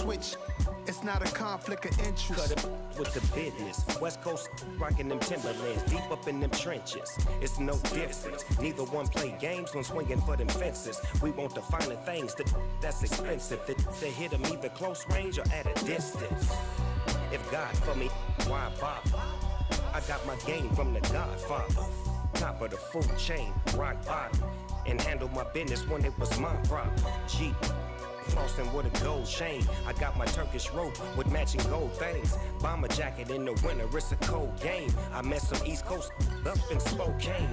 switch. It's not a conflict of interest. Cut it with the business. West Coast rocking them Timberlands, deep up in them trenches. It's no difference. Neither one play games when swinging for them fences. We want the finer things that's expensive. They hit them either close range or at a distance. If God for me, why bother? I got my game from the Godfather. Top of the food chain, rock bottom. And handle my business when it was my problem. Jeep. Flossing with a gold chain. I got my Turkish rope with matching gold things. Bomber jacket in the winter, it's a cold game. I met some East Coast up in Spokane.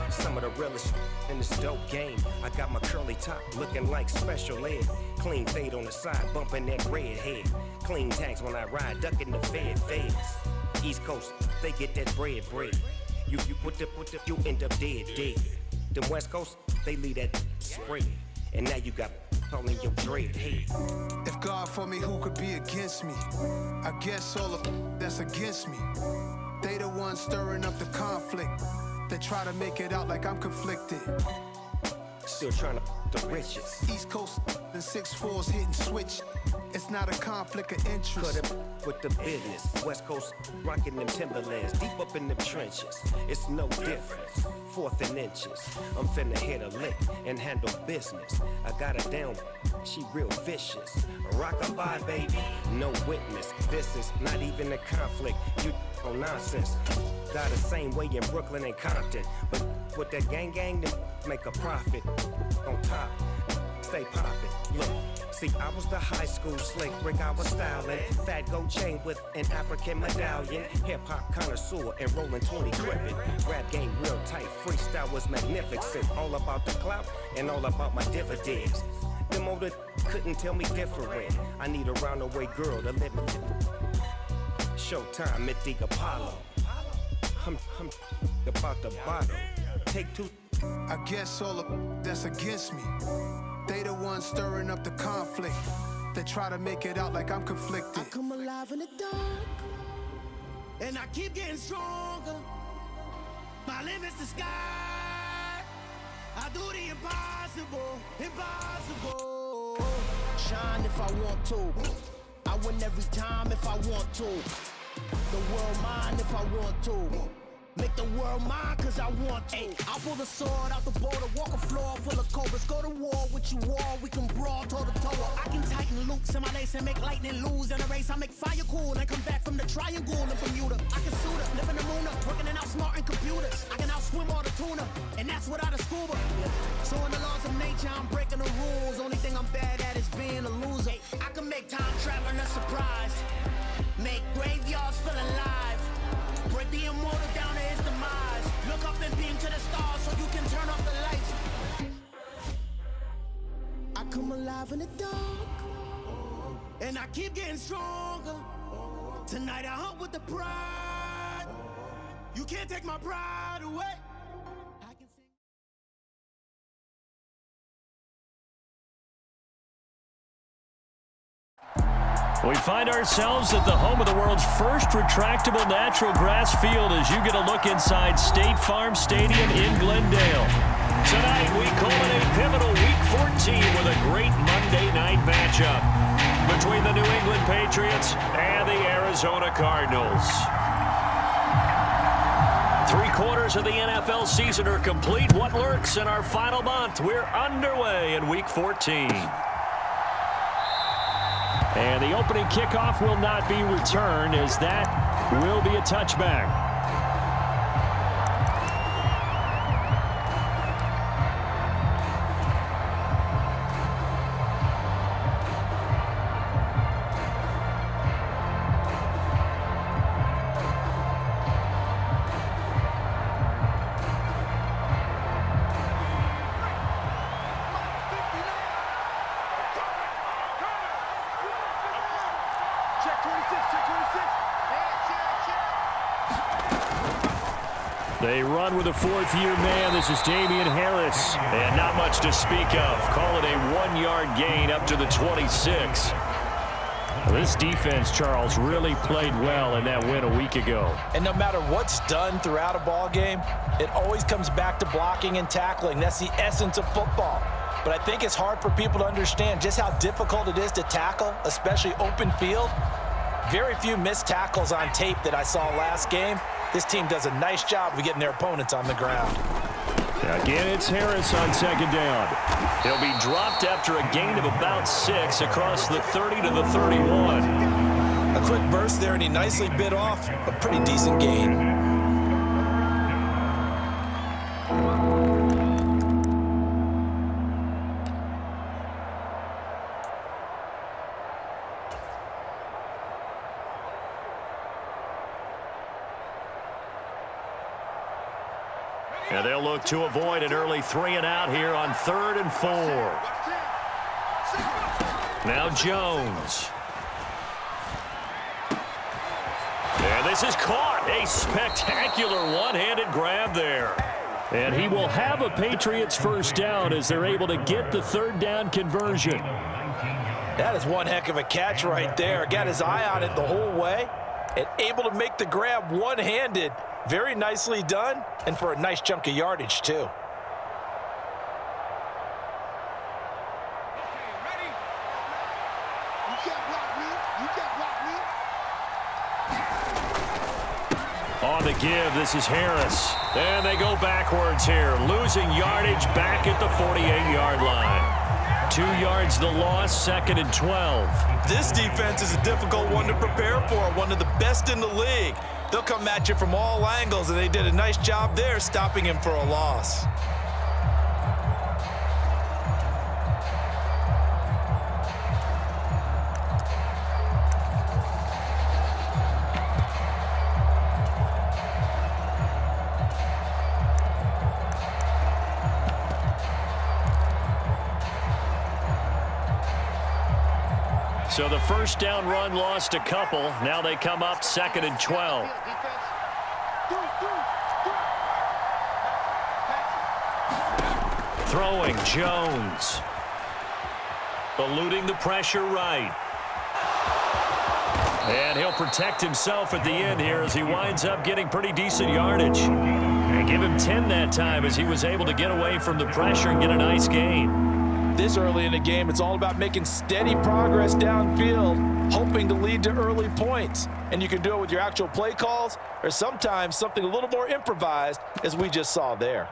Some of the realest in this dope game. I got my curly top looking like special ed. Clean fade on the side, bumping that red head. Clean tags when I ride, ducking the feds. East Coast, they get that bread. You put the, you end up dead. Them West Coast, they leave that spread. And now you got all in your dread head. If God for me, who could be against me? I guess all of that's against me. They the ones stirring up the conflict. They try to make it out like I'm conflicted. Still trying to the riches. East Coast and 6'4's hitting switch. It's not a conflict of interest. Cut it with the business. West Coast rocking them Timberlands, deep up in them trenches. It's no difference. 4th and inches. I'm finna hit a lick and handle business. I got her down, she real vicious. Rockabye, baby, no witness. This is not even a conflict. You on nonsense. Got the same way in Brooklyn and Compton, but with that gang, then make a profit on top. Stay poppin'. Look, see, I was the high school slick Rick, I was styling. Fat gold chain with an African medallion. Hip-hop connoisseur and rolling 20 gripping. Rap game real tight, freestyle was magnificent. All about the clout and all about my dividends. Them older couldn't tell me different. I need a roundaway girl to let me. Showtime at the Apollo. I'm about the bottom. Take two. I guess all of that's against me. They the ones stirring up the conflict. They try to make it out like I'm conflicted. I come alive in the dark, and I keep getting stronger. My limit's the sky. I do the impossible. Shine if I want to. I win every time if I want to. The world mine if I want to. Make the world mine cause I want to. I'll pull the sword out the border, walk a floor full of cobras. Go to war with you all, we can brawl toe to toe. I can tighten loops in my lace and make lightning lose in a race. I make fire cool and come back from the triangle in Bermuda. I can suit up, live in the moon up, working and outsmarting computers. I can outswim all the tuna, and that's without a scuba. So in the laws of nature, I'm breaking the rules. Only thing I'm bad at is being a loser. I can make time traveling a surprise. Make graveyards feel alive. Break the immortal down to his demise. Look up and beam to the stars so you can turn off the lights. I come alive in the dark, and I keep getting stronger. Tonight I hunt with the pride. You can't take my pride away. I can sing. We find ourselves at the home of the world's first retractable natural grass field as you get a look inside State Farm Stadium in Glendale. Tonight, we culminate pivotal Week 14 with a great Monday night matchup between the New England Patriots and the Arizona Cardinals. 3/4 of the NFL season are complete. What lurks in our final month? We're underway in Week 14. And the opening kickoff will not be returned as that will be a touchback. They run with a fourth-year man. This is Damian Harris. And not much to speak of. Call it a 1-yard gain up to the 26. This defense, Charles, really played well in that win a week ago. And no matter what's done throughout a ball game, it always comes back to blocking and tackling. That's the essence of football. but I think it's hard for people to understand just how difficult it is to tackle, especially open field. Very few missed tackles on tape that I saw last game. This team does a nice job of getting their opponents on the ground. Again, it's Harris on second down. He'll be dropped after a gain of about 6 across the 30 to the 31. A quick burst there, and he nicely bit off a pretty decent gain. And they'll look to avoid an early 3-and-out here on 3rd and 4. Now Jones. And this is caught. A spectacular one-handed grab there. And he will have a Patriots first down as they're able to get the 3rd down conversion. That is one heck of a catch right there. Got his eye on it the whole way and able to make the grab one-handed. Very nicely done, and for a nice chunk of yardage, too. On the give, this is Harris. And they go backwards here, losing yardage back at the 48-yard line. 2 yards the loss, 2nd and 12. This defense is a difficult one to prepare for, one of the best in the league. They'll come at you from all angles, and they did a nice job there stopping him for a loss. So the first down run lost a couple. Now they come up 2nd and 12. Throwing Jones. Eluding the pressure right. And he'll protect himself at the end here as he winds up getting pretty decent yardage. And give him 10 that time as he was able to get away from the pressure and get a nice gain. This early in the game, it's all about making steady progress downfield, hoping to lead to early points. And you can do it with your actual play calls or sometimes something a little more improvised, as we just saw there.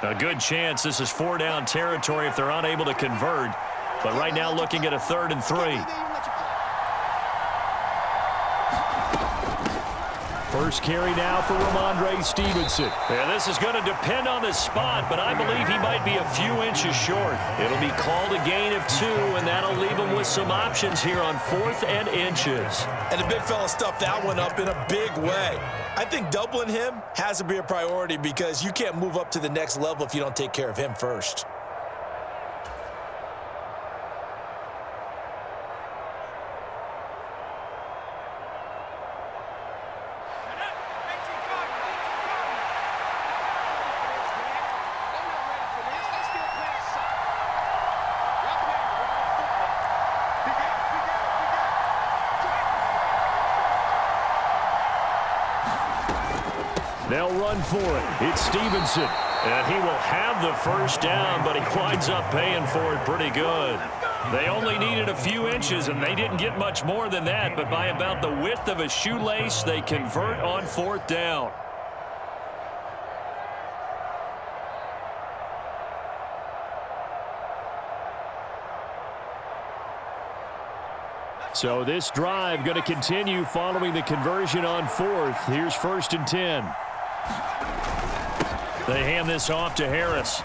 A good chance this is 4-down territory if they're unable to convert. But right now looking at a 3rd and 3. First carry now for Ramondre Stevenson. And this is going to depend on the spot, but I believe he might be a few inches short. It'll be called a gain of 2, and that'll leave him with some options here on 4th and inches. And the big fella stuffed that one up in a big way. I think doubling him has to be a priority because you can't move up to the next level if you don't take care of him first. They'll run for it. It's Stevenson. And he will have the first down, but he winds up paying for it pretty good. They only needed a few inches, and they didn't get much more than that. But by about the width of a shoelace, they convert on 4th down. So this drive going to continue following the conversion on 4th. Here's 1st and 10. They hand this off to Harris.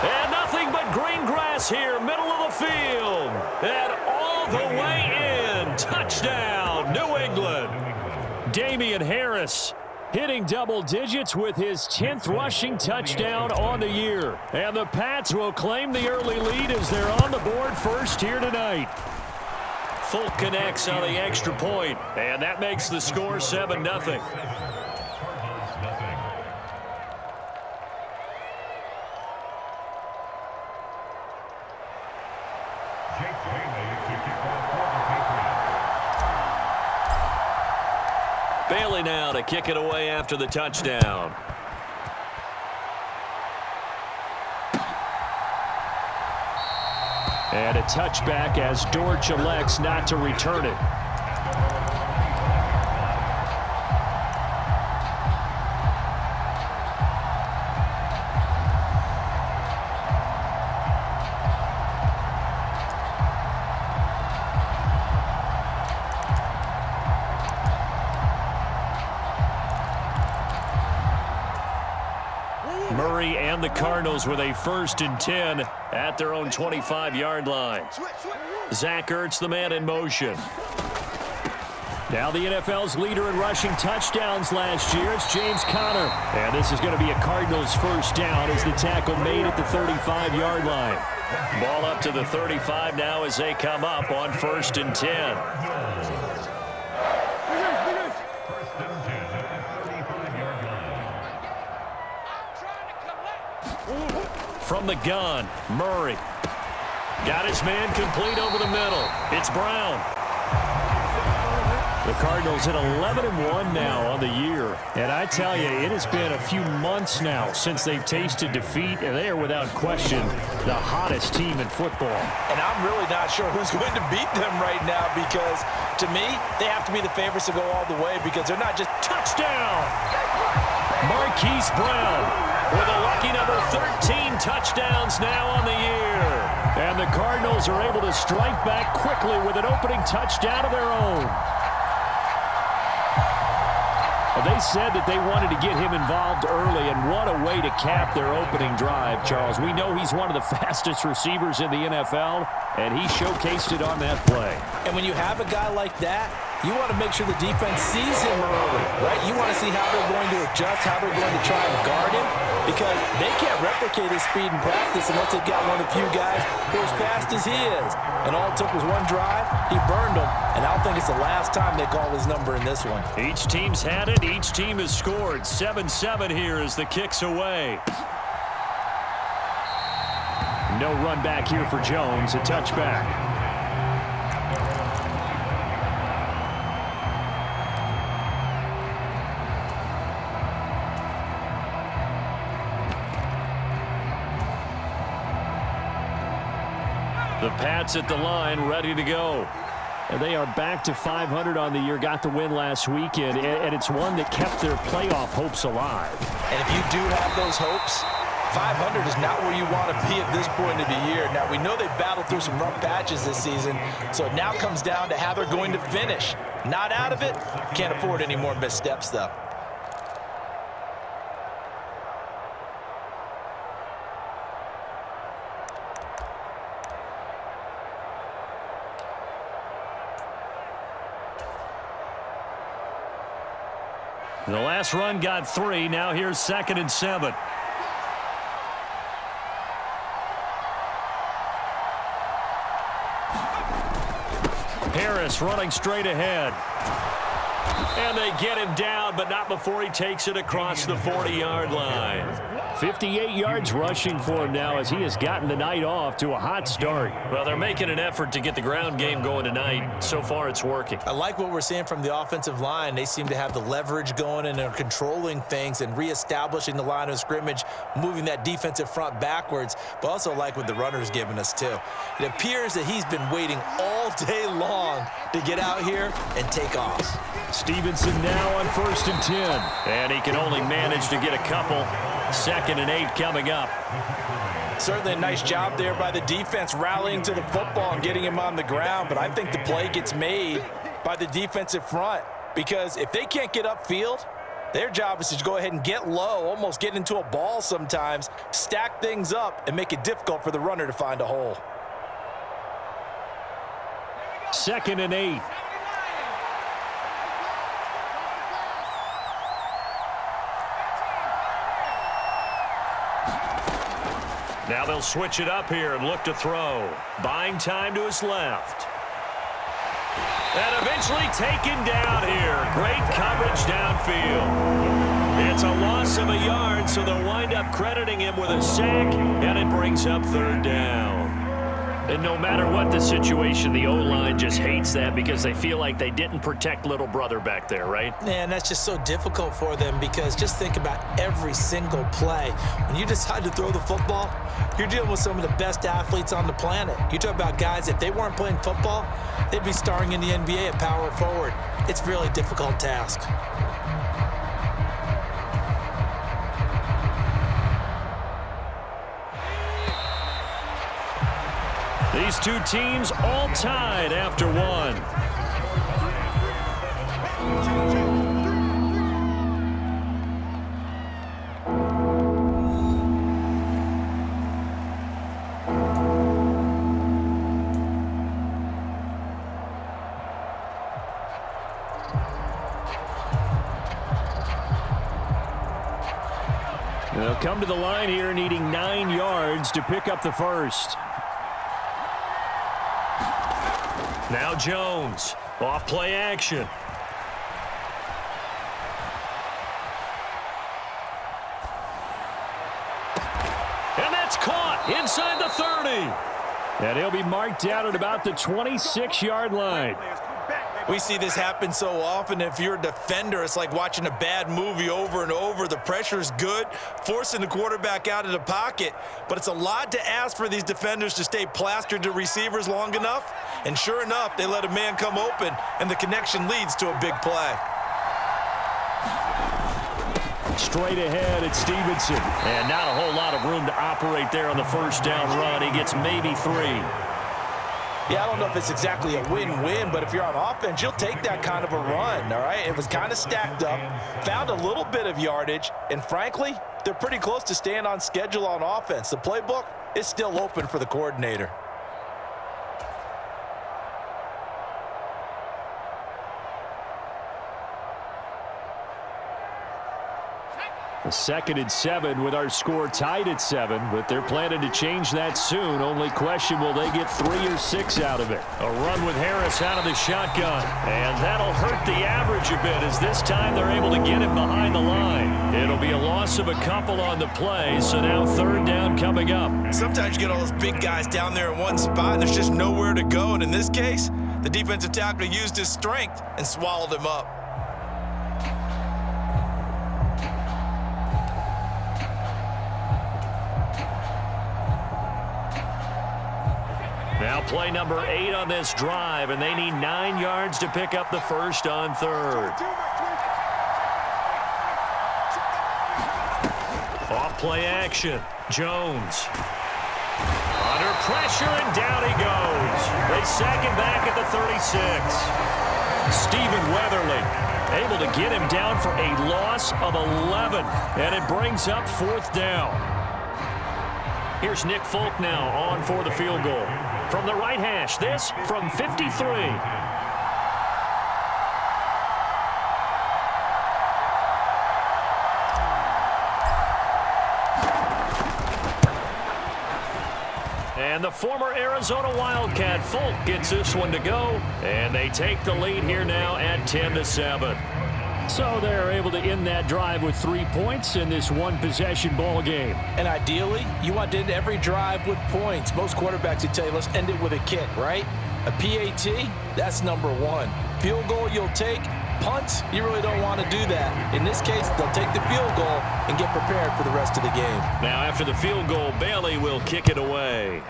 And nothing but green grass here, middle of the field. And all the way in. Touchdown, New England. Damian Harris hitting double digits with his 10th rushing touchdown on the year. And the Pats will claim the early lead as they're on the board first here tonight. Folk connects on the extra point, and that makes the score 7-0. now to kick it away after the touchdown. And a touchback as Dortch elects not to return it. Murray and the Cardinals with a 1st and 10 at their own 25-yard line. Zach Ertz, the man in motion. Now the NFL's leader in rushing touchdowns last year, it's James Conner. And this is going to be a Cardinals 1st down as the tackle made at the 35-yard line. Ball up to the 35 now as they come up on 1st and 10. From the gun, Murray. Got his man complete over the middle. It's Brown. The Cardinals at 11-1 now on the year. And I tell you, it has been a few months now since they've tasted defeat, and they are without question the hottest team in football. And I'm really not sure who's going to beat them right now because, to me, they have to be the favorites to go all the way because they're not just touchdown. Marquise Brown with a lucky number 13 touchdowns now on the year. And the Cardinals are able to strike back quickly with an opening touchdown of their own. They said that they wanted to get him involved early, and what a way to cap their opening drive, Charles. We know he's one of the fastest receivers in the NFL, and he showcased it on that play. And when you have a guy like that, you want to make sure the defense sees him early, right? You want to see how they're going to adjust, how they're going to try and guard him, because they can't replicate his speed in practice unless they've got one of the few guys who are as fast as he is. And all it took was one drive, he burned them, and I don't think it's the last time they call his number in this one. Each team's had it, each team has scored. 7-7 here as the kick's away. No run back here for Jones, a touchback. The Pats at the line, ready to go. And they are back to 500 on the year, got the win last weekend, and it's one that kept their playoff hopes alive. And if you do have those hopes, 500 is not where you want to be at this point of the year. Now, we know they battled through some rough patches this season, so it now comes down to how they're going to finish. Not out of it, can't afford any more missteps, though. The last run got 3. Now here's 2nd and 7. Harris running straight ahead. And they get him down, but not before he takes it across the 40-yard line. 58 yards rushing for him now as he has gotten the night off to a hot start. Well, they're making an effort to get the ground game going tonight. So far, it's working. I like what we're seeing from the offensive line. They seem to have the leverage going and they're controlling things and reestablishing the line of scrimmage, moving that defensive front backwards, but also like what the runner's giving us, too. It appears that he's been waiting all day long to get out here and take off. Stevenson now on 1st and 10. And he can only manage to get a couple. 2nd and 8 coming up. Certainly a nice job there by the defense rallying to the football and getting him on the ground, but I think the play gets made by the defensive front because if they can't get upfield, their job is to go ahead and get low, almost get into a ball sometimes, stack things up, and make it difficult for the runner to find a hole. 2nd and 8. Now they'll switch it up here and look to throw. Buying time to his left. And eventually taken down here. Great coverage downfield. It's a loss of a yard, so they'll wind up crediting him with a sack, and it brings up 3rd down. And no matter what the situation, the O-line just hates that because they feel like they didn't protect little brother back there, right? Man, that's just so difficult for them because just think about every single play. When you decide to throw the football, you're dealing with some of the best athletes on the planet. You talk about guys, if they weren't playing football, they'd be starring in the NBA at power forward. It's a really difficult task. These two teams all tied after one. They'll come to the line here needing 9 yards to pick up the first. Now Jones, off play action. And that's caught inside the 30. And he'll be marked out at about the 26-yard line. We see this happen so often. If you're a defender, it's like watching a bad movie over and over. The pressure is good, forcing the quarterback out of the pocket. But it's a lot to ask for these defenders to stay plastered to receivers long enough. And sure enough, they let a man come open, and the connection leads to a big play. Straight ahead, it's Stevenson. And not a whole lot of room to operate there on the first down run. He gets maybe 3. Yeah, I don't know if it's exactly a win-win, but if you're on offense, you'll take that kind of a run, all right? It was kind of stacked up, found a little bit of yardage, and frankly, they're pretty close to staying on schedule on offense. The playbook is still open for the coordinator. A 2nd and 7 with our score tied at 7, but they're planning to change that soon. Only question, will they get 3 or 6 out of it? A run with Harris out of the shotgun, and that'll hurt the average a bit as this time they're able to get him behind the line. It'll be a loss of a couple on the play, so now 3rd down coming up. Sometimes you get all those big guys down there in one spot, and there's just nowhere to go, and in this case, the defensive tackle used his strength and swallowed him up. Now play number 8 on this drive, and they need 9 yards to pick up the first on 3rd. Off play action. Jones. Under pressure, and down he goes. They sack him back at the 36. Stephen Weatherly able to get him down for a loss of 11, and it brings up 4th down. Here's Nick Folk now on for the field goal. From the right hash, this from 53. And the former Arizona Wildcat, Folk, gets this one to go. And they take the lead here now at 10-7. So they're able to end that drive with 3 points in this one-possession ball game. And ideally, you want to end every drive with points. Most quarterbacks would tell you, let's end it with a kick, right? A PAT, that's number 1. Field goal you'll take. Punts, you really don't want to do that. In this case, they'll take the field goal and get prepared for the rest of the game. Now after the field goal, Bailey will kick it away.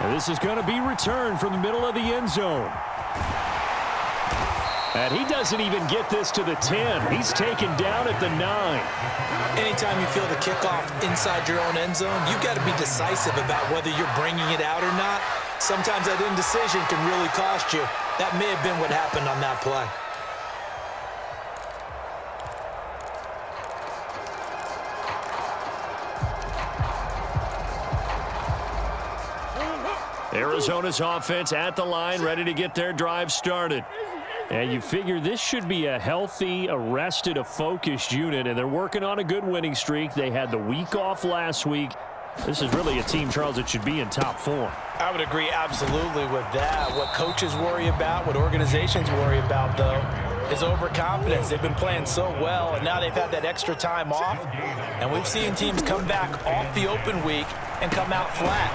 And this is going to be returned from the middle of the end zone. And he doesn't even get this to the 10. He's taken down at the 9. Anytime you feel the kickoff inside your own end zone, you've got to be decisive about whether you're bringing it out or not. Sometimes that indecision can really cost you. That may have been what happened on that play. Arizona's offense at the line, ready to get their drive started. And you figure this should be a healthy, arrested, a focused unit, and they're working on a good winning streak. They had the week off last week. This is really a team, Charles, that should be in top form. I would agree absolutely with that. What coaches worry about, what organizations worry about, though, is overconfidence. They've been playing so well, and now they've had that extra time off. And we've seen teams come back off the open week and come out flat.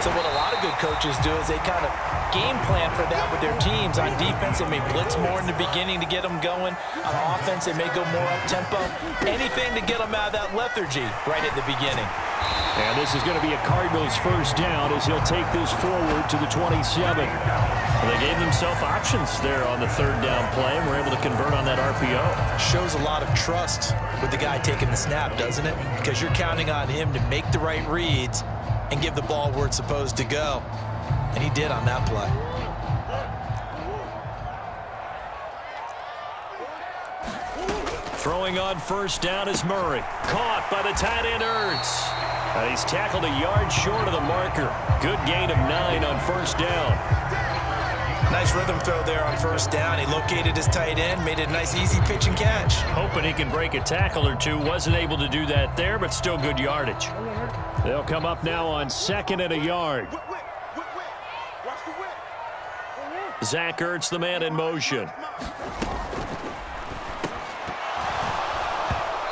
So what a lot of good coaches do is they kind of game plan for that with their teams. On defense, they may blitz more in the beginning to get them going. On offense, they may go more up-tempo. Anything to get them out of that lethargy right at the beginning. And this is going to be a Cardinals first down as he'll take this forward to the 27. Well, they gave themselves options there on the third down play and were able to convert on that RPO. Shows a lot of trust with the guy taking the snap, doesn't it? Because you're counting on him to make the right reads and give the ball where it's supposed to go. And he did on that play. Throwing on first down is Murray. Caught by the tight end Ertz. He's tackled a yard short of the marker. Good gain of 9 on first down. Nice rhythm throw there on first down. He located his tight end, made it a nice easy pitch and catch. Hoping he can break a tackle or two. Wasn't able to do that there, but still good yardage. They'll come up now on 2nd and a yard. Zach Ertz, the man in motion.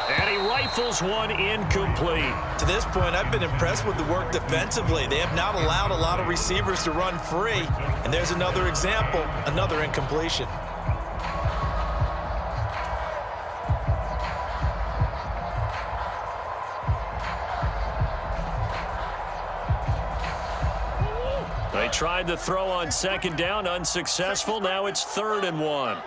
And he rifles one incomplete. To this point, I've been impressed with the work defensively. They have not allowed a lot of receivers to run free. And there's another example, another incompletion. They tried to throw on 2nd down, unsuccessful. Now it's 3rd and 1.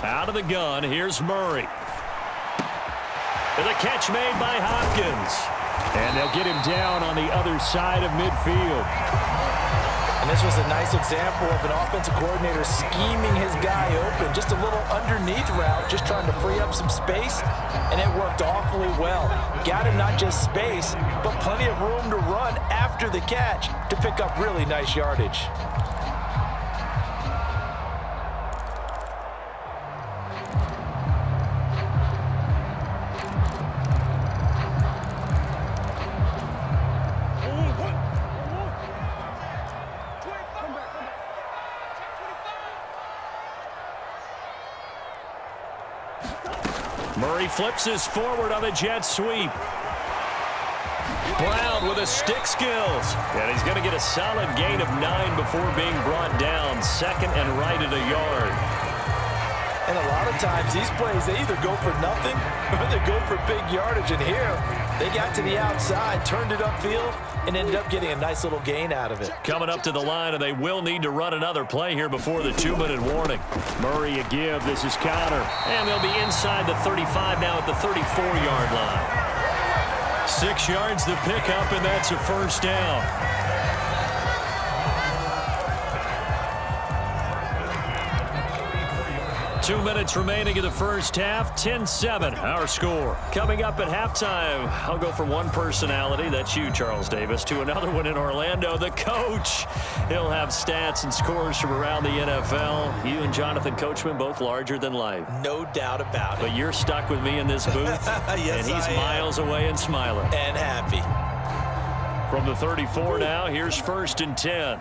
Out of the gun, here's Murray. And the catch made by Hopkins. And they'll get him down on the other side of midfield. And this was a nice example of an offensive coordinator scheming his guy open. Just a little underneath route, just trying to free up some space. And it worked awfully well. Got him not just space, but plenty of room to run after the catch to pick up really nice yardage. Murray flips his forward on the jet sweep. Brown with his stick skills. And he's going to get a solid gain of 9 before being brought down. 2nd and right at a yard. And a lot of times these plays, they either go for nothing or they go for big yardage. And here, they got to the outside, turned it upfield, and ended up getting a nice little gain out of it. Coming up to the line, and they will need to run another play here before the 2-minute warning. Murray a give. This is Connor. And they'll be inside the 35 now at the 34-yard line. 6 yards to pick up, and that's a first down. 2 minutes remaining in the first half. 10-7, our score. Coming up at halftime, I'll go from one personality, that's you, Charles Davis, to another one in Orlando, the coach. He'll have stats and scores from around the NFL. You and Jonathan Coachman, both larger than life. No doubt about it. But you're stuck with me in this booth, yes, and he's I miles away and smiling. And happy. From the 34 now, here's 1st and 10.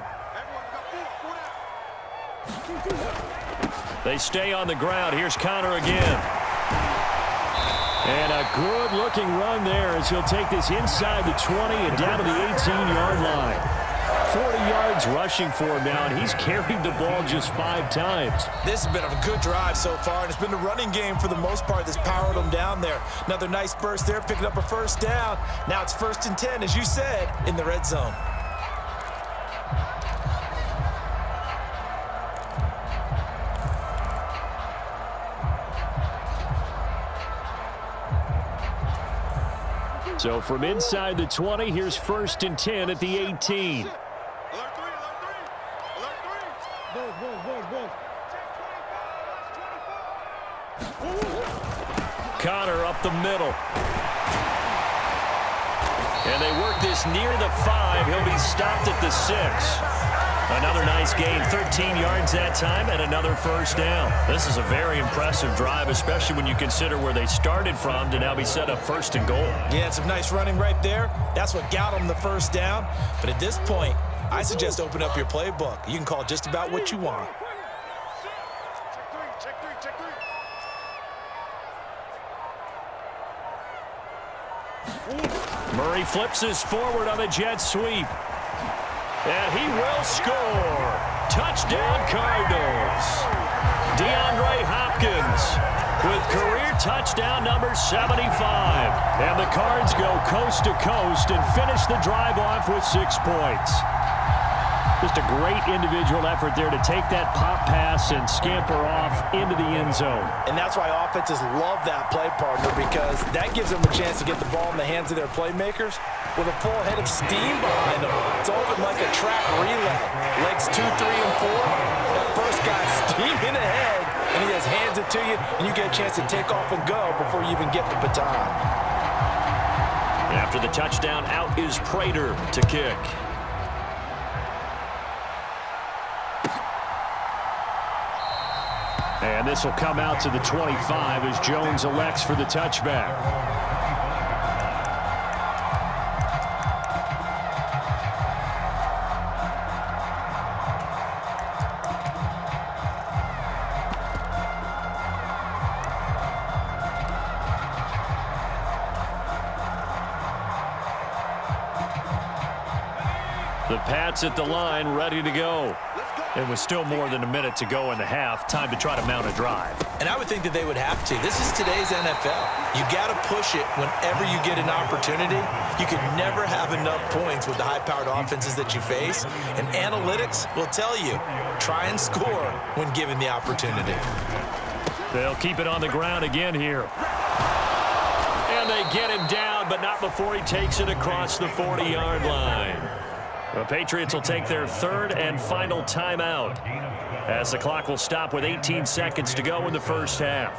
They stay on the ground. Here's Connor again. And a good-looking run there as he'll take this inside the 20 and down to the 18-yard line. 40 yards rushing for him now, and he's carried the ball just 5 times. This has been a good drive so far, and it's been the running game for the most part that's powered him down there. Another nice burst there, picking up a first down. Now it's 1st and 10, as you said, in the red zone. So from inside the 20, here's 1st and 10 at the 18. Connor up the middle. And they work this near the 5. He'll be stopped at the 6. Another nice gain, 13 yards that time, and another first down. This is a very impressive drive, especially when you consider where they started from to now be set up first and goal. Yeah, some nice running right there. That's what got them the first down. But at this point, I suggest open up your playbook. You can call just about what you want. Murray flips this forward on the jet sweep. And he will score. Touchdown, Cardinals. DeAndre Hopkins with career touchdown number 75. And the Cards go coast to coast and finish the drive off with 6 points. Just a great individual effort there to take that pop pass and scamper off into the end zone. And that's why offenses love that play, partner, because that gives them a chance to get the ball in the hands of their playmakers with a full head of steam behind them. It's open like a track relay. Legs 2, 3, and 4. That first guy steaming ahead, and he just hands it to you, and you get a chance to take off and go before you even get the baton. After the touchdown, out is Prater to kick. And this will come out to the 25 as Jones elects for the touchback. The Pats at the line, ready to go. It was still more than a minute to go in the half. Time to try to mount a drive. And I would think that they would have to. This is today's NFL. You got to push it whenever you get an opportunity. You can never have enough points with the high-powered offenses that you face. And analytics will tell you, try and score when given the opportunity. They'll keep it on the ground again here. And they get him down, but not before he takes it across the 40-yard line. The Patriots will take their third and final timeout as the clock will stop with 18 seconds to go in the first half.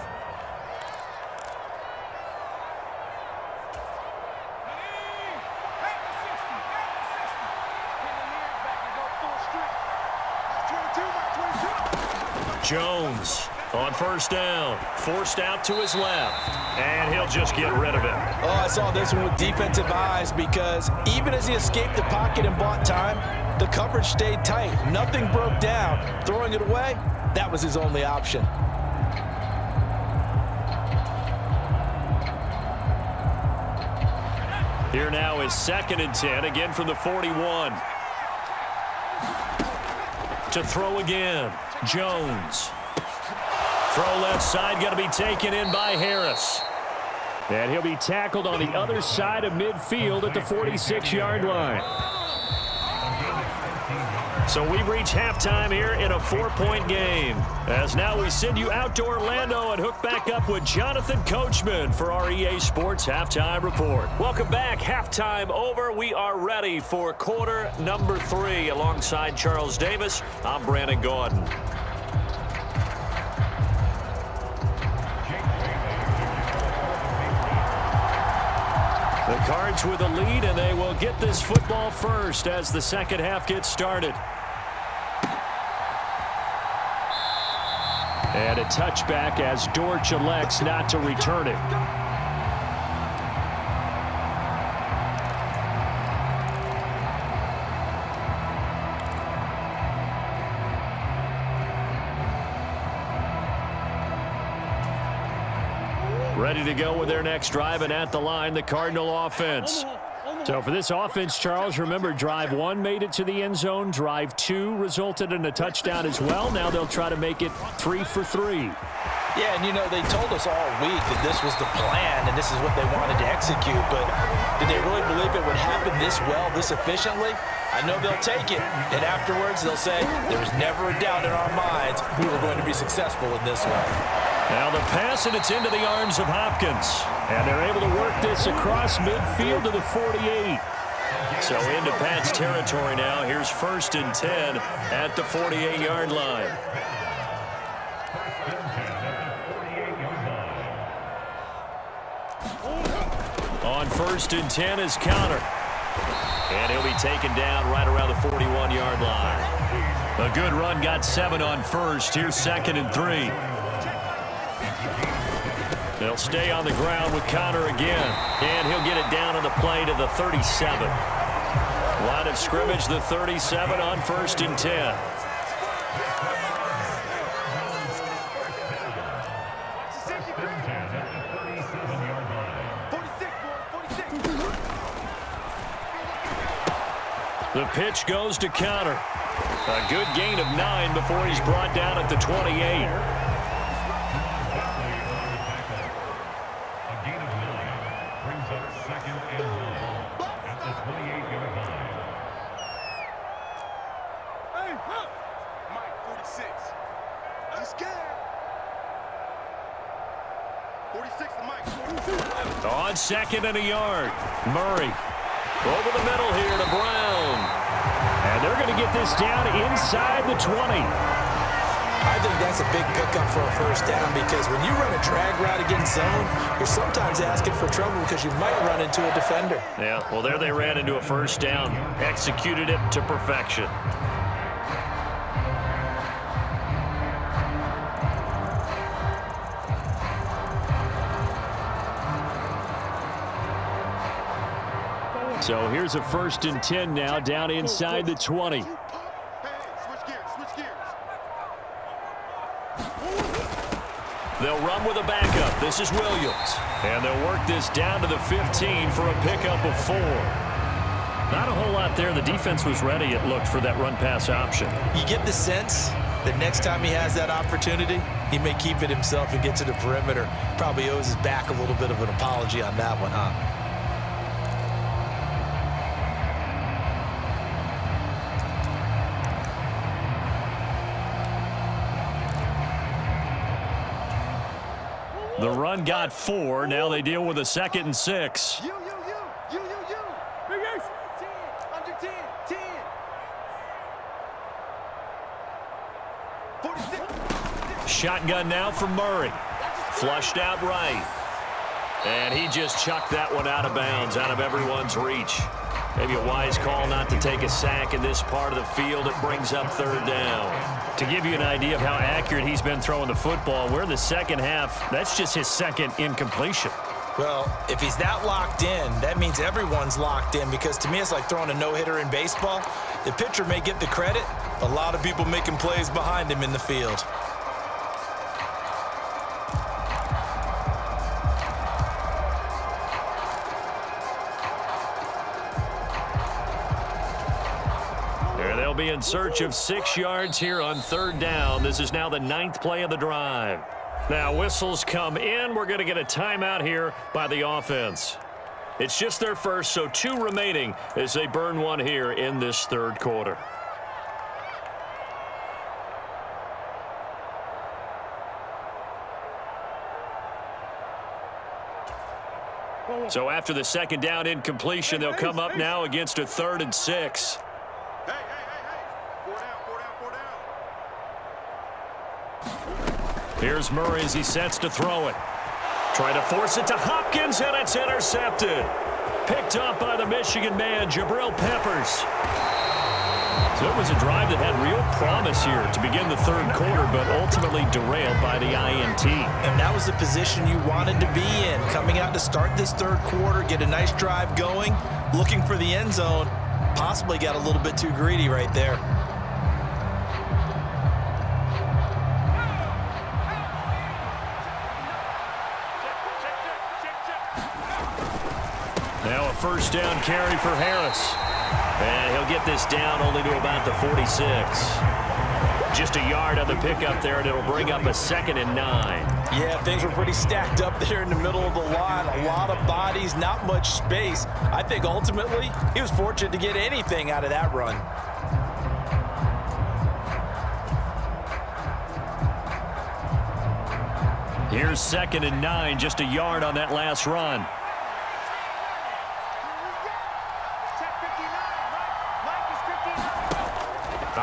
Jones on first down, forced out to his left, and he'll just get rid of it. Oh, I saw this one with defensive eyes because even as he escaped the pocket and bought time, the coverage stayed tight. Nothing broke down. Throwing it away, that was his only option. Here now is 2nd and 10, again from the 41. To throw again, Jones. Throw left side, going to be taken in by Harris. And he'll be tackled on the other side of midfield at the 46-yard line. So we've reached halftime here in a 4-point game. As now we send you out to Orlando and hook back up with Jonathan Coachman for our EA Sports Halftime Report. Welcome back. Halftime over. We are ready for quarter number 3. Alongside Charles Davis, I'm Brandon Gordon. The Cards with a lead, and they will get this football first as the second half gets started. And a touchback as Dortch elects not to return it. Ready to go with their next drive, and at the line, the Cardinal offense. So for this offense, Charles, remember, drive 1 made it to the end zone. Drive 2 resulted in a touchdown as well. Now they'll try to make it 3 for 3. Yeah, and you know, they told us all week that this was the plan and this is what they wanted to execute, but did they really believe it would happen this well, this efficiently? I know they'll take it, and afterwards they'll say, there was never a doubt in our minds we were going to be successful in this one. Now the pass, and it's into the arms of Hopkins. And they're able to work this across midfield to the 48. So into Pat's territory now. Here's 1st and 10 at the 48-yard line. On 1st and 10 is Counter. And he'll be taken down right around the 41-yard line. A good run got 7 on first. Here's 2nd and 3. They'll stay on the ground with Connor again. And he'll get it down on the play to the 37. Line of scrimmage, the 37 on 1st and 10. The pitch goes to Connor. A good gain of 9 before he's brought down at the 28. On 2nd and a yard. Murray over the middle here to Brown. And they're going to get this down inside the 20. I think that's a big pickup for a first down because when you run a drag route against zone, you're sometimes asking for trouble because you might run into a defender. Yeah, well, there they ran into a first down. Executed it to perfection. So here's a 1st and 10 now down inside the 20. They'll run with a backup. This is Williams. And they'll work this down to the 15 for a pickup of 4. Not a whole lot there. The defense was ready, it looked, for that run-pass option. You get the sense that next time he has that opportunity, he may keep it himself and get to the perimeter. Probably owes his back a little bit of an apology on that one, huh? The run got 4. Now they deal with a 2nd and 6. You. Big Ace. 10. Under 10. 10. 46. Shotgun now for Murray. Flushed out right. And he just chucked that one out of bounds, out of everyone's reach. Maybe a wise call not to take a sack in this part of the field. It brings up 3rd down. To give you an idea of how accurate he's been throwing the football, we're in the second half. That's just his 2nd incompletion. Well, if he's that locked in, that means everyone's locked in because to me it's like throwing a no-hitter in baseball. The pitcher may get the credit. A lot of people making plays behind him in the field. They'll be in search of 6 yards here on 3rd down. This is now the 9th play of the drive. Now whistles come in. We're going to get a timeout here by the offense. It's just their first, so 2 remaining as they burn one here in this 3rd quarter. So after the 2nd down incompletion, they'll come up now against a 3rd and 6. Here's Murray as he sets to throw it. Trying to force it to Hopkins, and it's intercepted. Picked up by the Michigan man, Jabril Peppers. So it was a drive that had real promise here to begin the 3rd quarter, but ultimately derailed by the INT. And that was the position you wanted to be in. Coming out to start this 3rd quarter, get a nice drive going, looking for the end zone. Possibly got a little bit too greedy right there. Now a 1st down carry for Harris. And he'll get this down only to about the 46. Just a yard on the pickup there, and it'll bring up a 2nd and 9. Yeah, things were pretty stacked up there in the middle of the line. A lot of bodies, not much space. I think ultimately he was fortunate to get anything out of that run. Here's 2nd and 9, just a yard on that last run.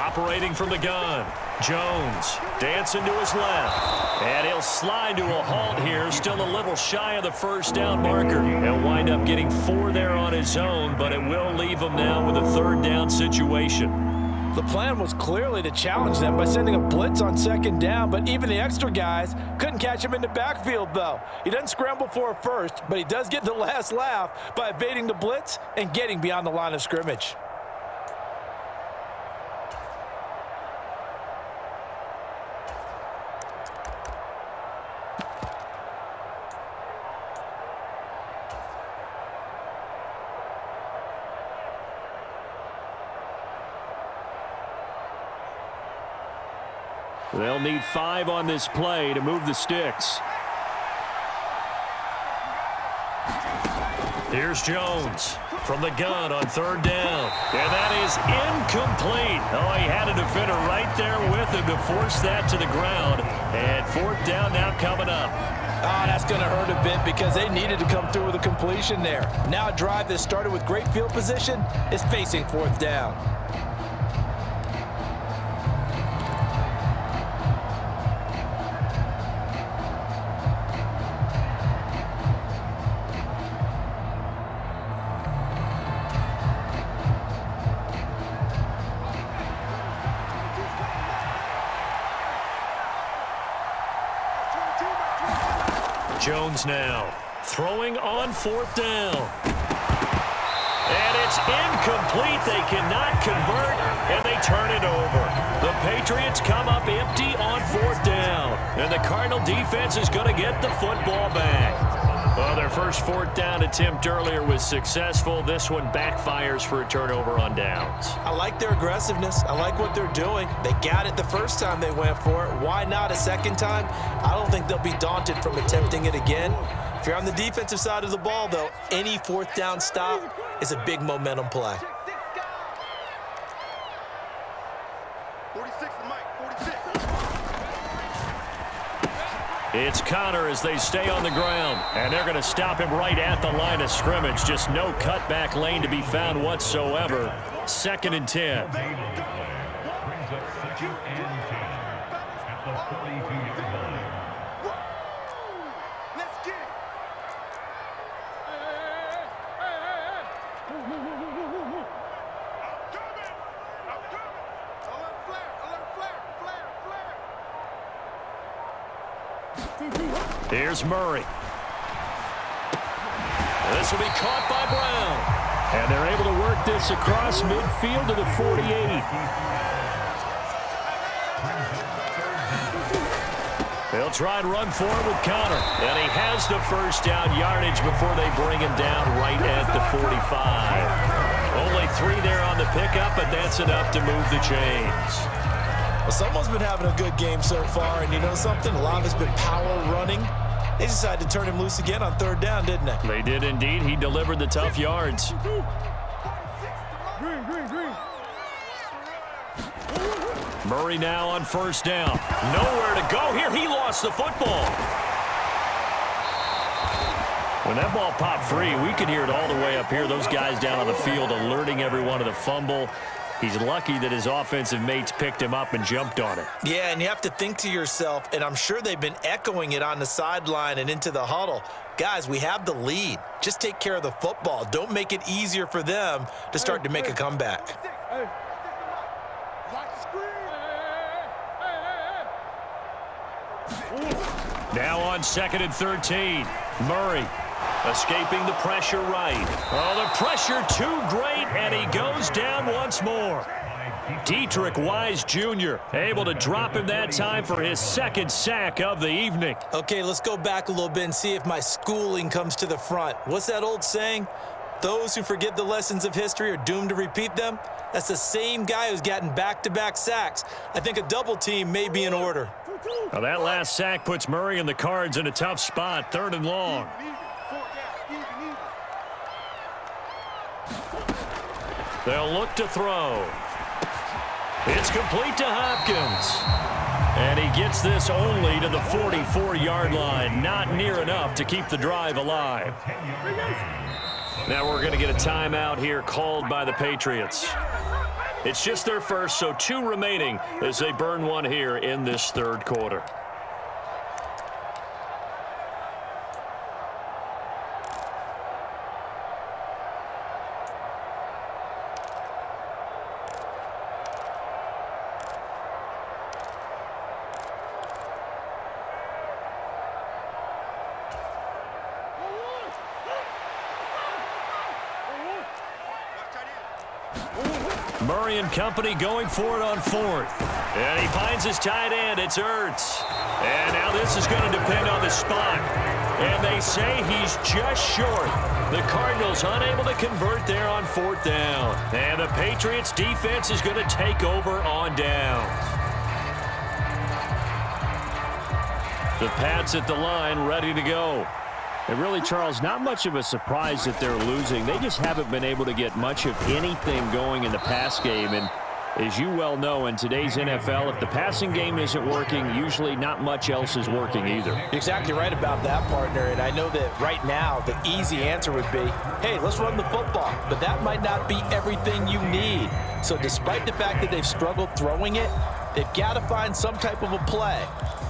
Operating from the gun, Jones dancing to his left. And he'll slide to a halt here, still a little shy of the first down marker. He'll wind up getting 4 there on his own, but it will leave him now with a 3rd down situation. The plan was clearly to challenge them by sending a blitz on 2nd down, but even the extra guys couldn't catch him in the backfield, though. He doesn't scramble for a first, but he does get the last laugh by evading the blitz and getting beyond the line of scrimmage. They'll need 5 on this play to move the sticks. Here's Jones from the gun on 3rd down. And that is incomplete. Oh, he had a defender right there with him to force that to the ground. And 4th down now coming up. Oh, that's going to hurt a bit because they needed to come through with a completion there. Now a drive that started with great field position is facing 4th down. Jones now throwing on 4th down. And it's incomplete. They cannot convert, and they turn it over. The Patriots come up empty on 4th down. And the Cardinal defense is going to get the football back. Well, their first 4th down attempt earlier was successful. This one backfires for a turnover on downs. I like their aggressiveness. I like what they're doing. They got it the first time they went for it. Why not a second time? I don't think they'll be daunted from attempting it again. If you're on the defensive side of the ball, though, any 4th down stop is a big momentum play. 46, Mike, 46. It's Connor as they stay on the ground. And they're going to stop him right at the line of scrimmage. Just no cutback lane to be found whatsoever. 2nd and 10. Brings up 2nd and 10 at the 42-yard line. Let's get it. I'm coming. Alert flare. Here's Murray. This will be caught by Brown. And they're able to work this across midfield to the 48. They'll try and run forward with Connor. And he has the first down yardage before they bring him down right at the 45. Only 3 there on the pickup, but that's enough to move the chains. Well, someone's been having a good game so far, and you know something? A lot of it's been power running. They decided to turn him loose again on 3rd down, didn't they? They did indeed. He delivered the tough yards. Murray now on 1st down. Nowhere to go here. He lost the football. When that ball popped free, we could hear it all the way up here. Those guys down on the field alerting everyone of the fumble. He's lucky that his offensive mates picked him up and jumped on it. Yeah, and you have to think to yourself, and I'm sure they've been echoing it on the sideline and into the huddle. Guys, we have the lead. Just take care of the football. Don't make it easier for them to start to make a comeback. Now on 2nd and 13. Murray escaping the pressure right. Oh, the pressure too great, and he goes down once more. Dietrich Wise Jr. able to drop him that time for his 2nd sack of the evening. Okay, let's go back a little bit and see if my schooling comes to the front. What's that old saying? Those who forget the lessons of history are doomed to repeat them. That's the same guy who's gotten back-to-back sacks. I think a double team may be in order. Now that last sack puts Murray and the Cards in a tough spot, 3rd and long. They'll look to throw. It's complete to Hopkins. And he gets this only to the 44-yard line. Not near enough to keep the drive alive. Now we're going to get a timeout here called by the Patriots. It's just their first, so 2 remaining as they burn one here in this third quarter. Murray and company going for it on 4th. And he finds his tight end. It's Ertz. And now this is going to depend on the spot. And they say he's just short. The Cardinals unable to convert there on 4th down. And the Patriots defense is going to take over on downs. The Pats at the line ready to go. And really, Charles, not much of a surprise that they're losing. They just haven't been able to get much of anything going in the pass game. And as you well know, in today's NFL, if the passing game isn't working, usually not much else is working either. You're exactly right about that, partner. And I know that right now the easy answer would be, hey, let's run the football. But that might not be everything you need. So despite the fact that they've struggled throwing it, they've got to find some type of a play,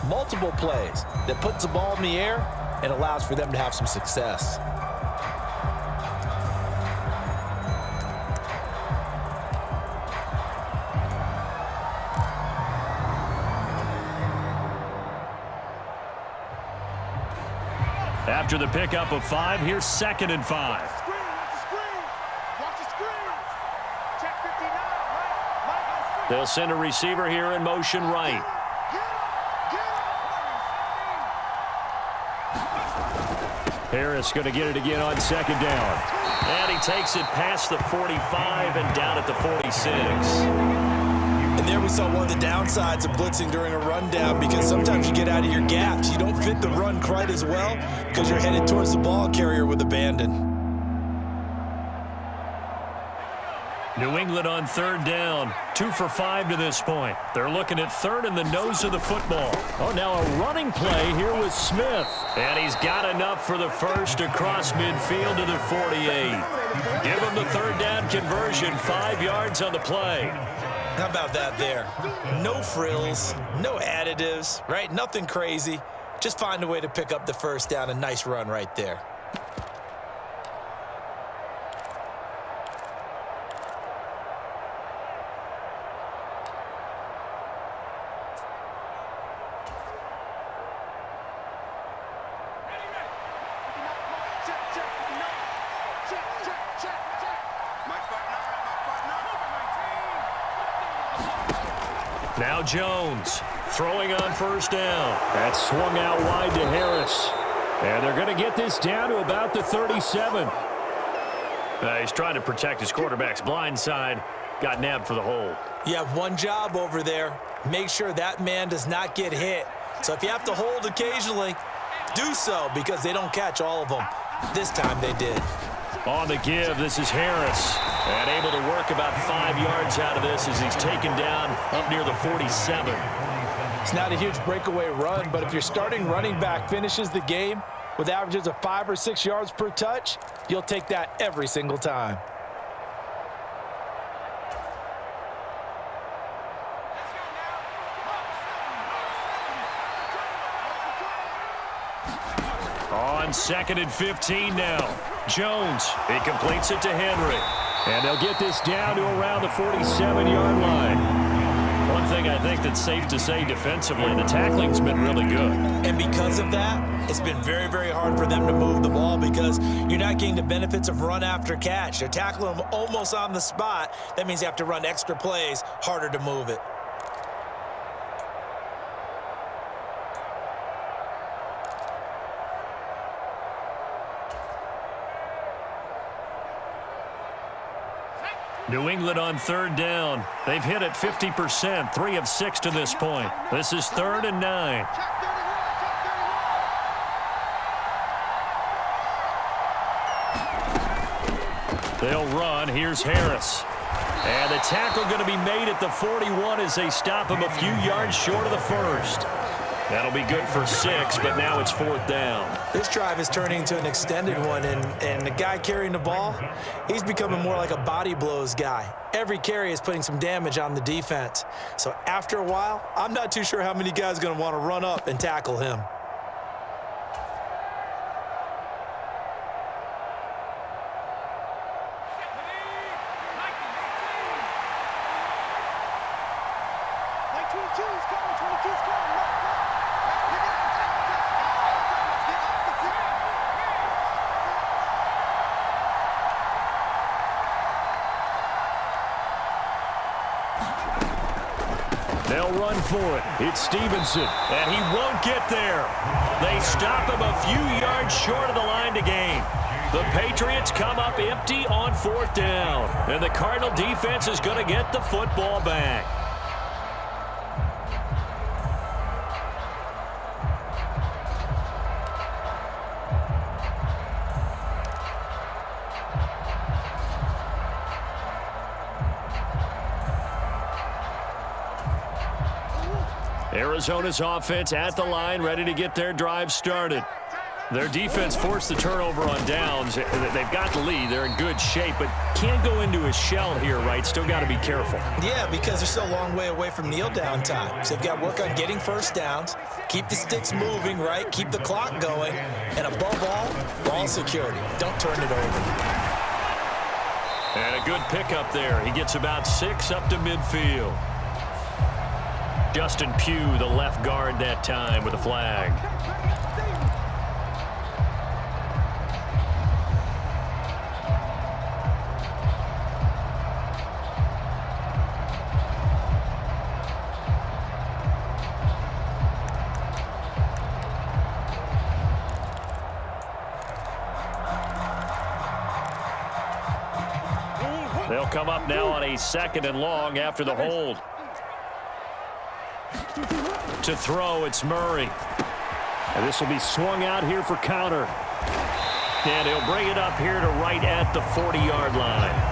multiple plays, that puts the ball in the air and allows for them to have some success. After the pickup of 5, here's 2nd and 5. They'll send a receiver here in motion right. Harris going to get it again on 2nd down. And he takes it past the 45 and down at the 46. And there we saw one of the downsides of blitzing during a rundown, because sometimes you get out of your gaps. You don't fit the run quite as well because you're headed towards the ball carrier with abandon. New England on 3rd down. 2 for 5 to this point. They're looking at 3rd in the nose of the football. Oh, now a running play here with Smith. And he's got enough for the first across midfield to the 48. Give him the 3rd down conversion. 5 yards on the play. How about that there? No frills, no additives, right? Nothing crazy. Just find a way to pick up the 1st down. A nice run right there. Now Jones throwing on 1st down. That's swung out wide to Harris. And they're going to get this down to about the 37. He's trying to protect his quarterback's blind side. Got nabbed for the hold. You have one job over there. Make sure that man does not get hit. So if you have to hold occasionally, do so, because they don't catch all of them. This time they did. On the give, this is Harris. And able to work about 5 yards out of this as he's taken down up near the 47. It's not a huge breakaway run, but if your starting running back finishes the game with averages of 5 or 6 yards per touch, you'll take that every single time. On 2nd and 15 now. Jones, he completes it to Henry. And they'll get this down to around the 47-yard line. One thing I think that's safe to say defensively, the tackling's been really good. And because of that, it's been very, very hard for them to move the ball, because you're not getting the benefits of run after catch. They're tackling them almost on the spot. That means you have to run extra plays, harder to move it. New England on 3rd down. They've hit it 50%, 3 of 6 to this point. This is 3rd and 9. They'll run. Here's Harris. And the tackle going to be made at the 41 as they stop him a few yards short of the 1st. That'll be good for 6, but now it's 4th down. This drive is turning into an extended one, and the guy carrying the ball, he's becoming more like a body blows guy. Every carry is putting some damage on the defense. So after a while, I'm not too sure how many guys are going to want to run up and tackle him. They'll run for it. It's Stevenson, and he won't get there. They stop him a few yards short of the line to gain. The Patriots come up empty on 4th down, and the Cardinal defense is going to get the football back. Arizona's offense at the line, ready to get their drive started. Their defense forced the turnover on downs. They've got the lead. They're in good shape, but can't go into a shell here, right? Still got to be careful. Yeah, because they're still a long way away from kneel down time. So they've got to work on getting first downs, keep the sticks moving, right? Keep the clock going, and above all, ball security. Don't turn it over. And a good pickup there. He gets about 6 up to midfield. Justin Pugh, the left guard that time with a flag. They'll come up now on a 2nd and long after the hold. To throw, it's Murray. And this will be swung out here for counter. And he'll bring it up here to right at the 40-yard line.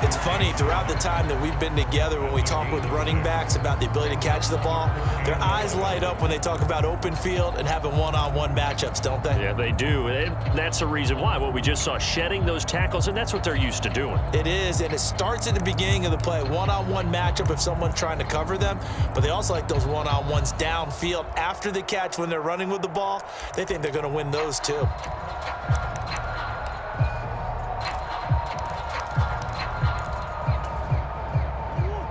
It's funny, throughout the time that we've been together, when we talk with running backs about the ability to catch the ball, their eyes light up when they talk about open field and having one-on-one matchups, don't they? Yeah, they do. And that's the reason why. What we just saw, shedding those tackles, and that's what they're used to doing. It is, and it starts at the beginning of the play. One-on-one matchup if someone's trying to cover them, but they also like those one-on-ones downfield after the catch when they're running with the ball. They think they're going to win those too.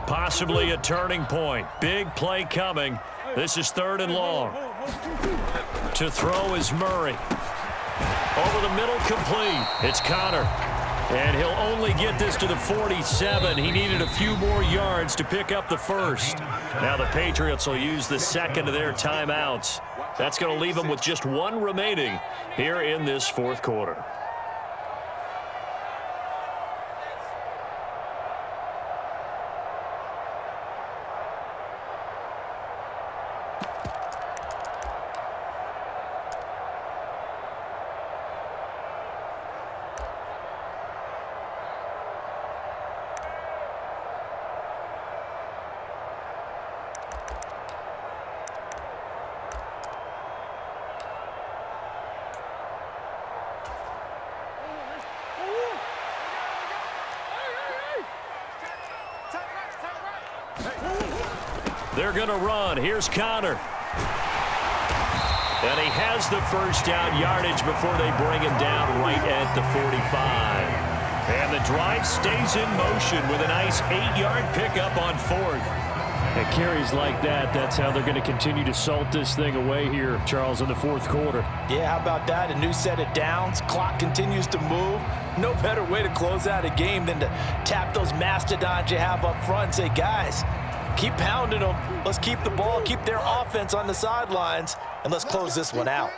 Possibly a turning point. Big play coming. This is 3rd and long. To throw is Murray. Over the middle, complete. It's Connor. And he'll only get this to the 47. He needed a few more yards to pick up the 1st. Now the Patriots will use the 2nd of their timeouts. That's going to leave them with just 1 remaining here in this 4th quarter. They're going to run. Here's Connor. And he has the 1st down yardage before they bring him down right at the 45. And the drive stays in motion with a nice 8-yard pickup on 4th. And carries like that, that's how they're going to continue to salt this thing away here, Charles, in the 4th quarter. Yeah, how about that? A new set of downs. Clock continues to move. No better way to close out a game than to tap those mastodons you have up front and say, guys, keep pounding them. Let's keep the ball, keep their offense on the sidelines, and let's close this one out.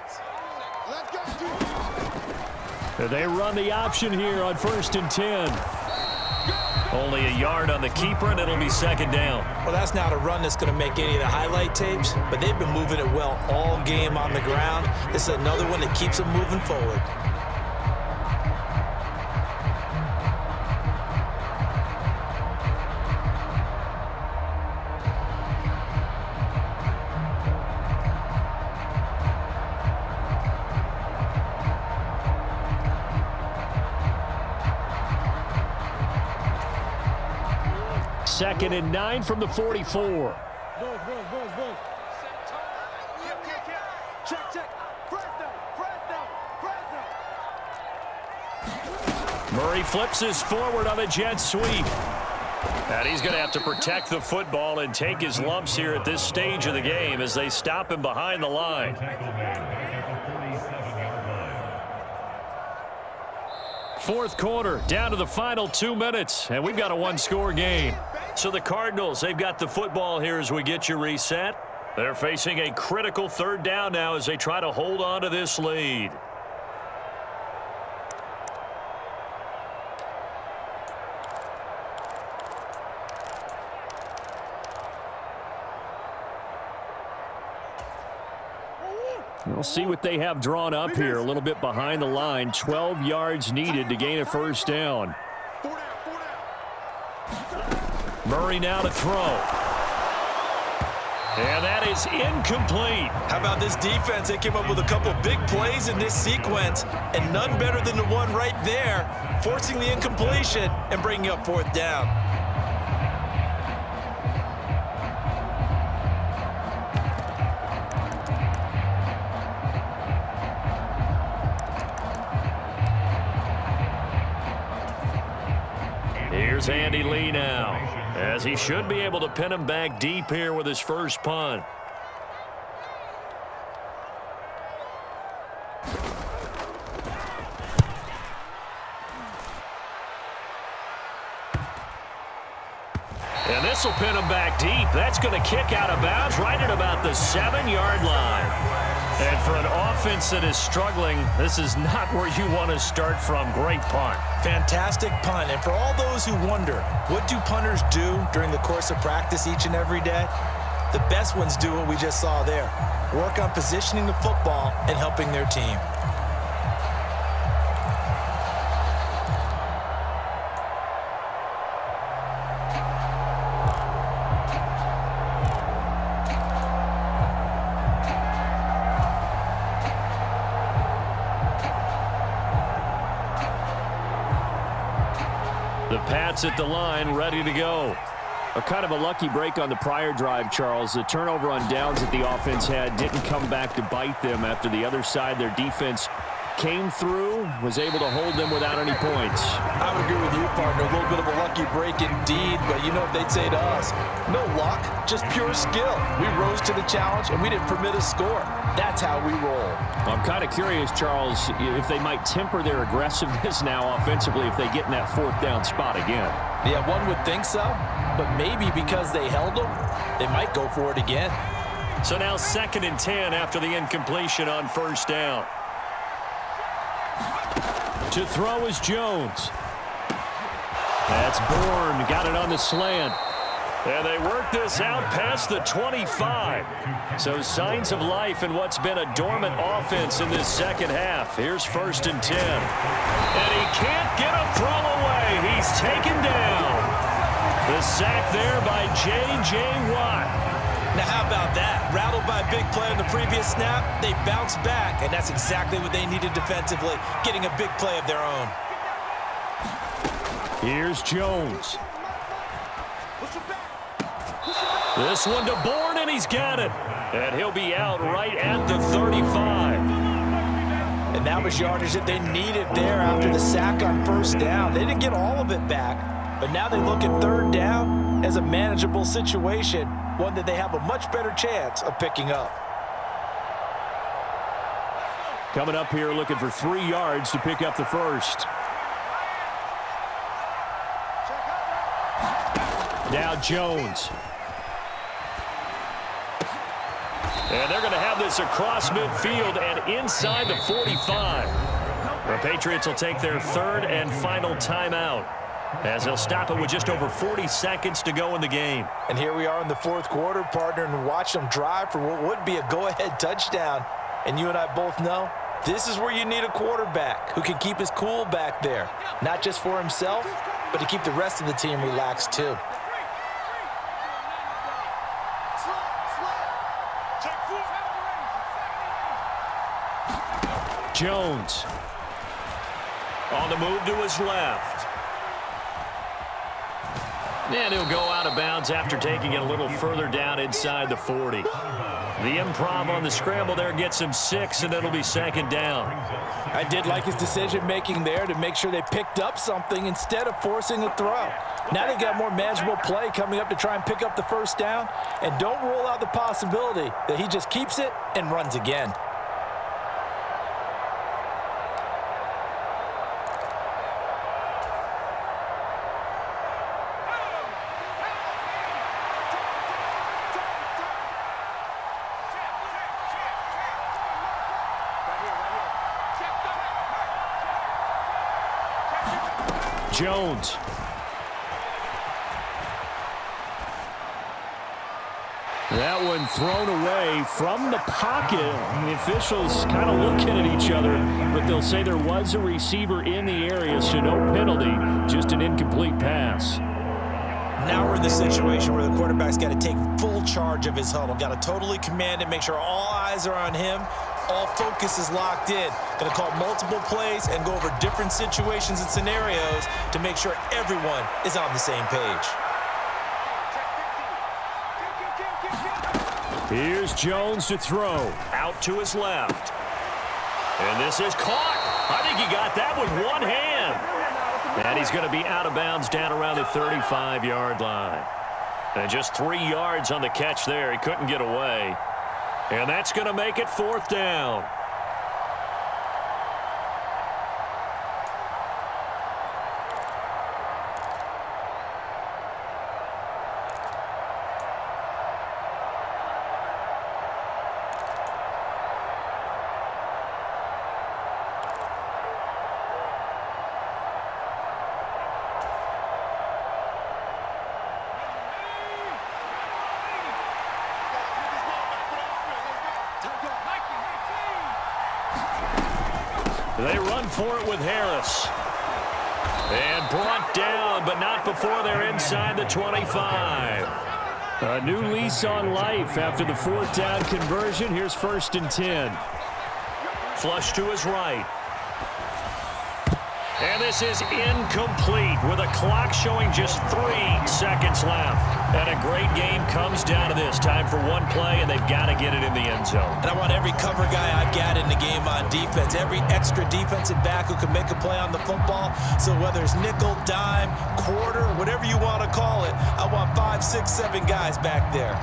They run the option here on 1st and 10. Only a yard on the keeper, and it'll be 2nd down. Well, that's not a run that's going to make any of the highlight tapes, but they've been moving it well all game on the ground. This is another one that keeps them moving forward. 2nd and 9 from the 44. Murray flips this forward on a jet sweep. And he's going to have to protect the football and take his lumps here at this stage of the game as they stop him behind the line. Fourth quarter, down to the final 2 minutes, and we've got a one-score game. So the Cardinals, they've got the football here as we get you reset. They're facing a critical third down now as they try to hold on to this lead. We'll see what they have drawn up here. A little bit behind the line. 12 yards needed to gain a first down. Murray now to throw. And that is incomplete. How about this defense? They came up with a couple of big plays in this sequence, and none better than the one right there, forcing the incompletion and bringing up fourth down. Here's Andy Lee now, as he should be able to pin him back deep here with his first punt. And this will pin him back deep. That's going to kick out of bounds right at about the 7-yard line. And for an offense that is struggling, this is not where you want to start from. Great punt. Fantastic punt. And for all those who wonder, what do punters do during the course of practice each and every day? The best ones do what we just saw there. Work on positioning the football and helping their team. The Pats at the line, ready to go. A kind of a lucky break on the prior drive, Charles. The turnover on downs that the offense had didn't come back to bite them after the other side. Their defense came through, was able to hold them without any points. I would agree with you, partner. A little bit of a lucky break indeed, but you know what they'd say to us? No luck, just pure skill. We rose to the challenge, and we didn't permit a score. That's how we roll. I'm kind of curious, Charles, if they might temper their aggressiveness now offensively if they get in that fourth down spot again. Yeah, one would think so, but maybe because they held them, they might go for it again. So now 2nd and 10 after the incompletion on first down. To throw is Jones. That's Bourne. Got it on the slant. And they work this out past the 25. So signs of life in what's been a dormant offense in this second half. Here's 1st and 10. And he can't get a throw away. He's taken down. The sack there by J.J. Watt. Now, how about that? Rattled by a big play on the previous snap, they bounce back, and that's exactly what they needed defensively, getting a big play of their own. Here's Jones. This one to Bourne, and he's got it. And he'll be out right at the 35. And that was yardage that they needed there after the sack on first down. They didn't get all of it back, but now they look at third down as a manageable situation, one that they have a much better chance of picking up. Coming up here looking for 3 yards to pick up the first. Now Jones. And they're going to have this across midfield and inside the 45. The Patriots will take their 3rd and final timeout as they'll stop it with just over 40 seconds to go in the game. And here we are in the 4th quarter, partner, and watch them drive for what would be a go-ahead touchdown. And you and I both know this is where you need a quarterback who can keep his cool back there, not just for himself, but to keep the rest of the team relaxed too. Jones on the move to his left. And he'll go out of bounds after taking it a little further down inside the 40. The improv on the scramble there gets him 6, and it'll be second down. I did like his decision-making there to make sure they picked up something instead of forcing a throw. Now they got more manageable play coming up to try and pick up the first down, and don't rule out the possibility that he just keeps it and runs again. Jones. That one thrown away from the pocket. And the officials kind of looking at each other, but they'll say there was a receiver in the area, so no penalty, just an incomplete pass. Now we're in the situation where the quarterback's got to take full charge of his huddle. Got to totally command it, make sure all eyes are on him. All focus is locked in. Going to call multiple plays and go over different situations and scenarios to make sure everyone is on the same page. Here's Jones to throw. Out to his left. And this is caught. I think he got that with one hand. And he's going to be out of bounds down around the 35-yard line. And just 3 yards on the catch there. He couldn't get away. And that's going to make it fourth down. They run for it with Harris. And brought down, but not before they're inside the 25. A new lease on life after the fourth down conversion. Here's 1st and 10. Flush to his right. And this is incomplete with a clock showing just 3 seconds left. And a great game comes down to this. Time for one play, and they've got to get it in the end zone. And I want every cover guy I've got in the game on defense, every extra defensive back who can make a play on the football. So whether it's nickel, dime, quarter, whatever you want to call it, I want 5, 6, 7 guys back there.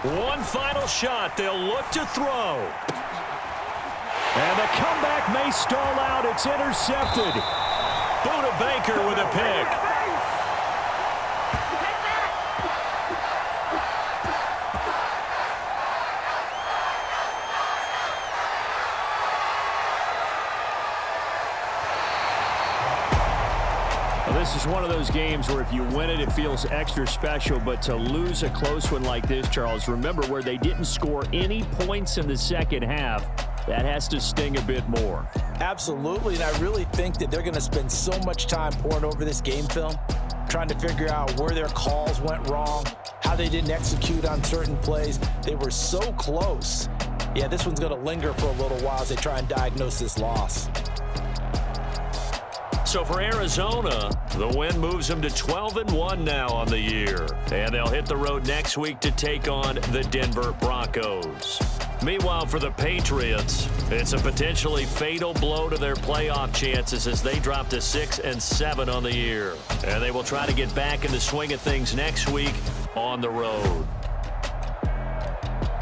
One final shot. They'll look to throw. And the comeback may stall out. It's intercepted. Buda Baker with a pick. This is one of those games where if you win it, it feels extra special. But to lose a close one like this, Charles, remember where they didn't score any points in the second half, that has to sting a bit more. Absolutely, and I really think that they're going to spend so much time pouring over this game film, trying to figure out where their calls went wrong, how they didn't execute on certain plays. They were so close. Yeah, this one's going to linger for a little while as they try and diagnose this loss. So for Arizona, the win moves them to 12-1 now on the year. And they'll hit the road next week to take on the Denver Broncos. Meanwhile, for the Patriots, it's a potentially fatal blow to their playoff chances as they drop to 6-7 on the year. And they will try to get back in the swing of things next week on the road.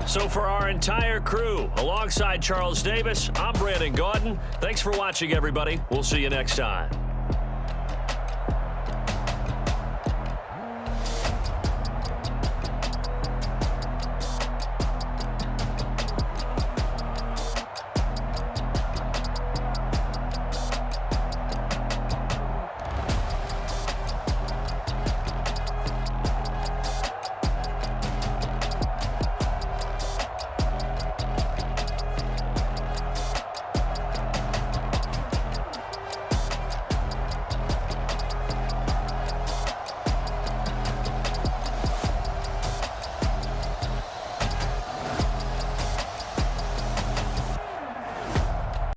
So for our entire crew, alongside Charles Davis, I'm Brandon Gaudin. Thanks for watching, everybody. We'll see you next time.